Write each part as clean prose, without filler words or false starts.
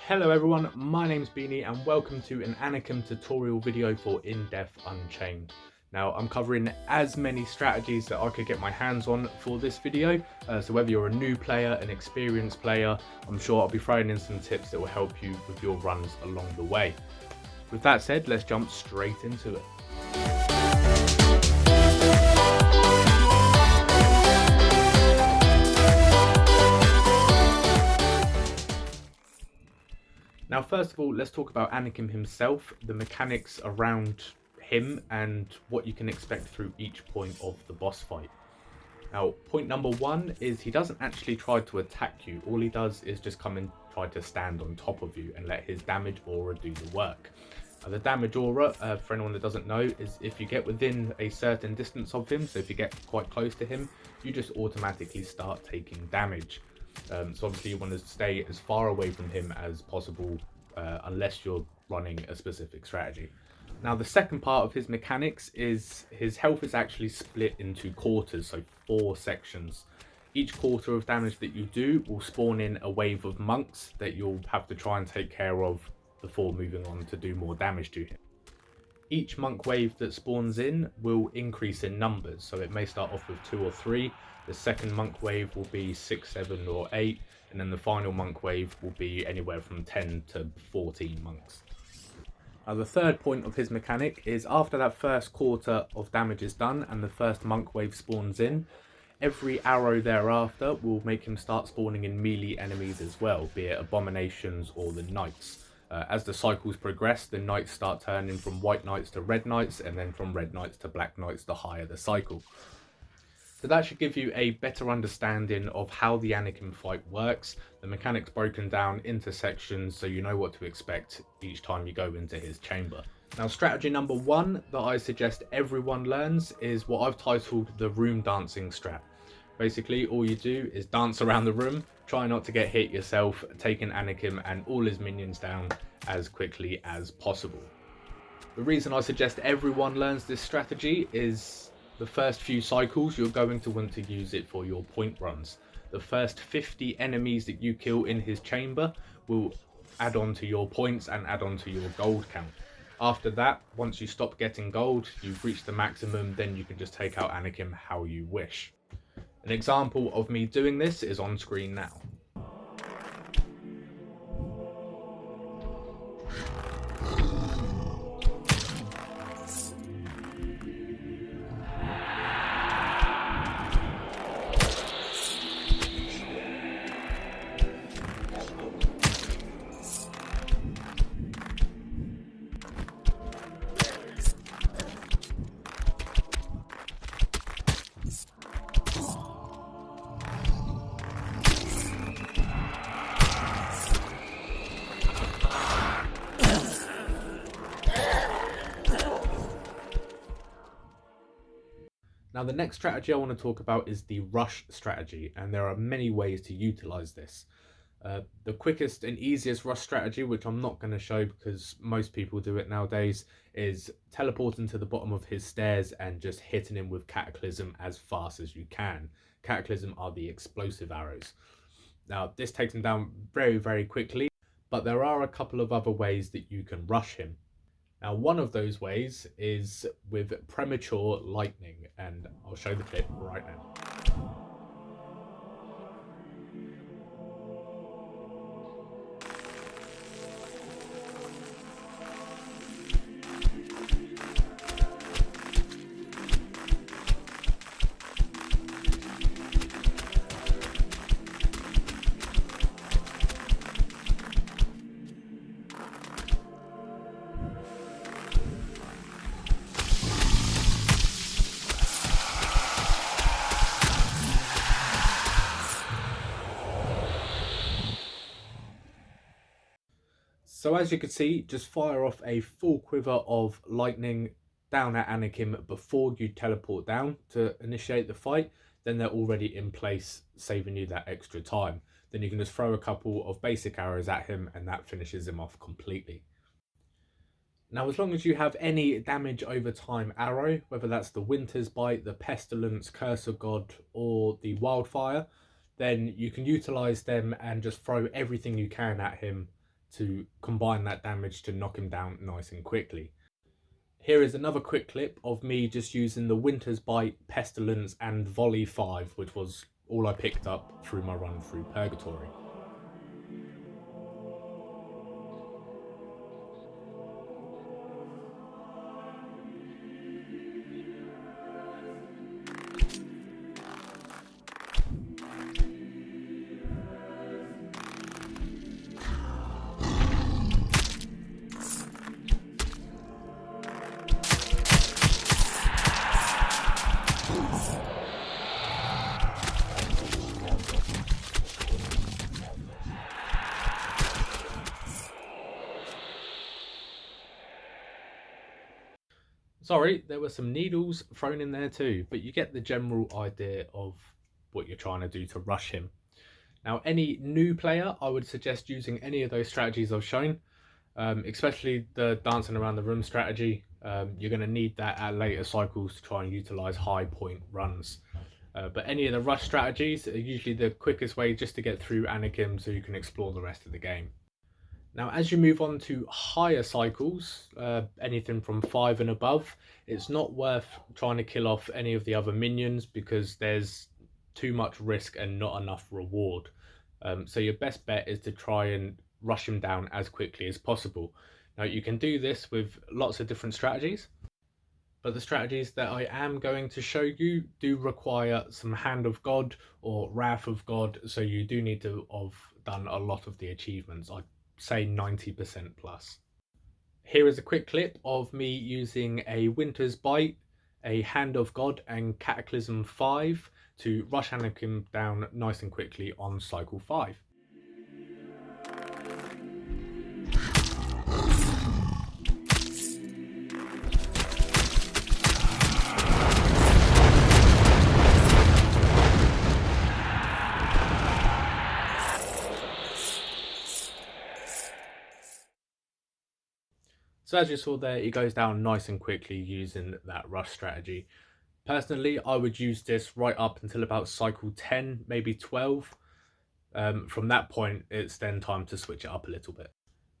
Hello everyone, my name's Beanie and welcome to an Anakim tutorial video for in-depth Unchained. Now I'm covering as many strategies that I could get my hands on for this video, so whether you're a new player, an experienced player, I'm sure I'll be throwing in some tips that will help you with your runs along the way. With that said, let's jump straight into it. Now, first of all, let's talk about Anakin himself, the mechanics around him and what you can expect through each point of the boss fight. Now, point number one is he doesn't actually try to attack you. All he does is just come and try to stand on top of you and let his damage aura do the work. Now, the damage aura, for anyone that doesn't know, is if you get within a certain distance of him, so if you get quite close to him, you just automatically start taking damage. So obviously you want to stay as far away from him as possible unless you're running a specific strategy. Now the second part of his mechanics is his health is actually split into quarters, so 4 sections. Each quarter of damage that you do will spawn in a wave of monks that you'll have to try and take care of before moving on to do more damage to him. Each monk wave that spawns in will increase in numbers, so it may start off with 2 or 3, the second monk wave will be 6, 7 or 8, and then the final monk wave will be anywhere from 10 to 14 monks. Now the third point of his mechanic is after that first quarter of damage is done and the first monk wave spawns in, every arrow thereafter will make him start spawning in melee enemies as well, be it abominations or the knights. As the cycles progress, the knights start turning from white knights to red knights, and then from red knights to black knights the higher the cycle. So that should give you a better understanding of how the Anakin fight works, the mechanics broken down into sections so you know what to expect each time you go into his chamber. Now strategy number 1 that I suggest everyone learns is what I've titled the room dancing strat. Basically all you do is dance around the room, try not to get hit yourself, taking Anakin and all his minions down as quickly as possible. The reason I suggest everyone learns this strategy is the first few cycles you're going to want to use it for your point runs. The first 50 enemies that you kill in his chamber will add on to your points and add on to your gold count. After that, once you stop getting gold, you've reached the maximum, then you can just take out Anakin how you wish. An example of me doing this is on screen now. Now the next strategy I want to talk about is the rush strategy, and there are many ways to utilize this. The quickest and easiest rush strategy, which I'm not going to show because most people do it nowadays, is teleporting to the bottom of his stairs and just hitting him with Cataclysm as fast as you can. Cataclysm are the explosive arrows. Now this takes him down very, very quickly, but there are a couple of other ways that you can rush him. Now, one of those ways is with premature lightning, and I'll show the clip right now. So as you can see, just fire off a full quiver of lightning down at Anakin before you teleport down to initiate the fight. Then they're already in place, saving you that extra time. Then you can just throw a couple of basic arrows at him and that finishes him off completely. Now, as long as you have any damage over time arrow, whether that's the Winter's Bite, the Pestilence, Curse of God, or the Wildfire, then you can utilize them and just throw everything you can at him to combine that damage to knock him down nice and quickly. Here is another quick clip of me just using the Winter's Bite, Pestilence and Volley 5, which was all I picked up through my run through Purgatory. Sorry, there were some needles thrown in there too, but you get the general idea of what you're trying to do to rush him. Now, any new player, I would suggest using any of those strategies I've shown, especially the dancing around the room strategy. You're going to need that at later cycles to try and utilize high point runs. But any of the rush strategies are usually the quickest way just to get through Anakim so you can explore the rest of the game. Now, as you move on to higher cycles, anything from 5 and above, it's not worth trying to kill off any of the other minions because there's too much risk and not enough reward. So your best bet is to try and rush him down as quickly as possible. Now, you can do this with lots of different strategies, but the strategies that I am going to show you do require some Hand of God or Wrath of God, so you do need to have done a lot of the achievements. I'd say 90% plus. Here is a quick clip of me using a Winter's Bite, a Hand of God and Cataclysm 5 to rush Anakin down nice and quickly on cycle 5. So as you saw there, it goes down nice and quickly using that rush strategy. Personally, I would use this right up until about cycle 10, maybe 12. From that point, it's then time to switch it up a little bit.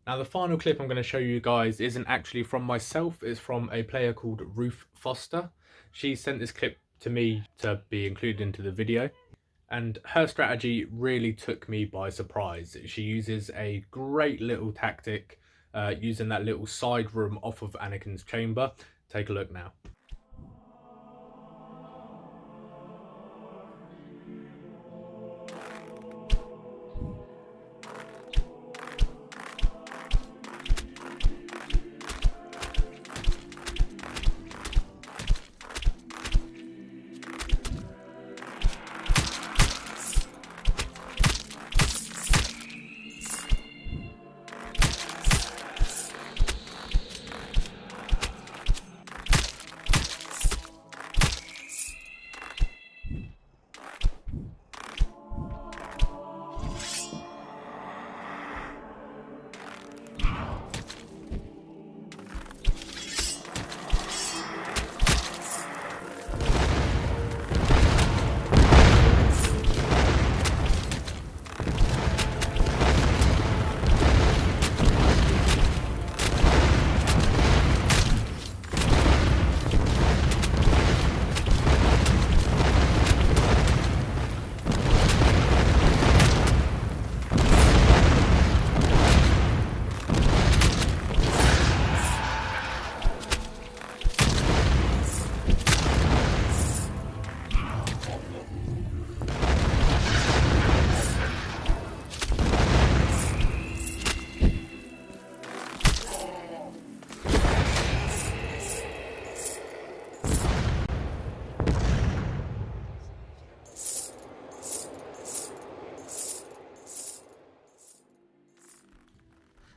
Now, the final clip I'm going to show you guys isn't actually from myself. It's from a player called Ruth Foster. She sent this clip to me to be included into the video. And her strategy really took me by surprise. She uses a great little tactic using that little side room off of Anakin's chamber. Take a look now.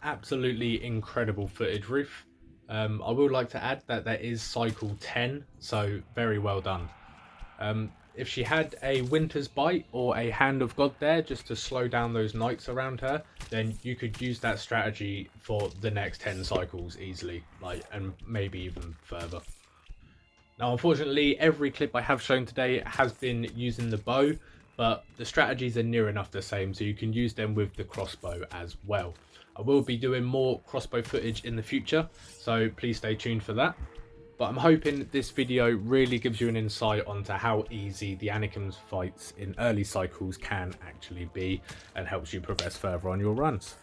Absolutely incredible footage, Ruth. I would like to add that that is cycle 10, so very well done. If she had a Winter's Bite or a Hand of God there just to slow down those knights around her, then you could use that strategy for the next 10 cycles easily, and maybe even further. Now, unfortunately, every clip I have shown today has been using the bow, but the strategies are near enough the same, so you can use them with the crossbow as well. I will be doing more crossbow footage in the future, so please stay tuned for that. But I'm hoping this video really gives you an insight onto how easy the Anakin's fights in early cycles can actually be, and helps you progress further on your runs.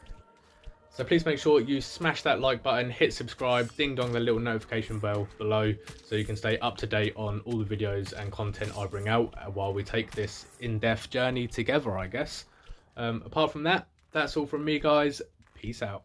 So please make sure you smash that like button, hit subscribe, ding dong the little notification bell below, so you can stay up to date on all the videos and content I bring out while we take this in-depth journey together, I guess. Apart from that, that's all from me, guys. Peace out.